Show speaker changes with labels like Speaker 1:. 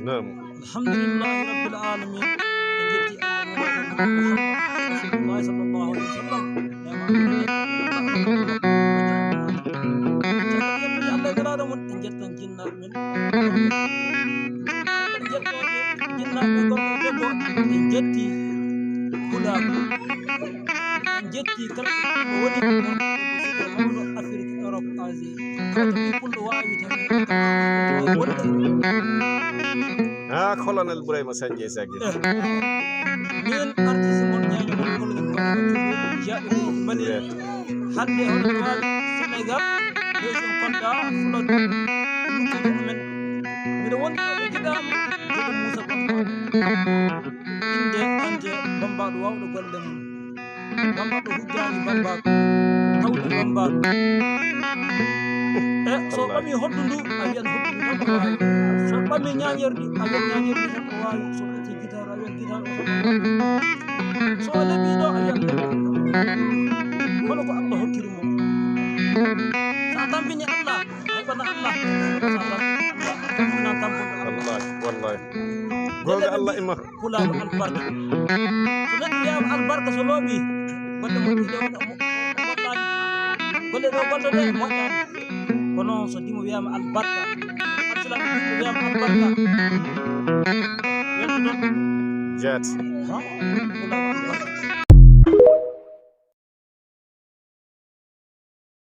Speaker 1: نعم.
Speaker 2: الحمد لله رب العالمين إن جدي محمد رسول الله صلى الله عليه وسلم الله قرار من إن جدنا جنة من جنة من إن جدي كلام إن جدي كل ولي من أفريقيا أوروبا آسيا كل واحد
Speaker 1: colonel Ibrahima Sanjay Sagir.
Speaker 2: Min artiste mon ñañu mon ko lu ko jaɓe mani hande on wal Sénégal région Kolda fulo lu ko men mi do wonde be kidam ko Moussa Bamba inde anje Bamba do wawdo golle mum Bamba do hujjani Bamba tawdo Bamba so bami hoddundu ayan hoddundu ko wawi so bami ñañerdi ayan ñañerdi ko wawi so ti guitar ayan guitar so lebi do ayan kono ko Allah hokkiri mo sa tambini Allah ay bana Allah na tambo
Speaker 1: Allah wallahi goga Allah imma
Speaker 2: kula albarka so nek ya albarka so lobi banda mo do golle do golle de mo kono so dimo wiyama albarka arsalam dimo wiyama albarka
Speaker 1: Jet.
Speaker 2: ha kula albarka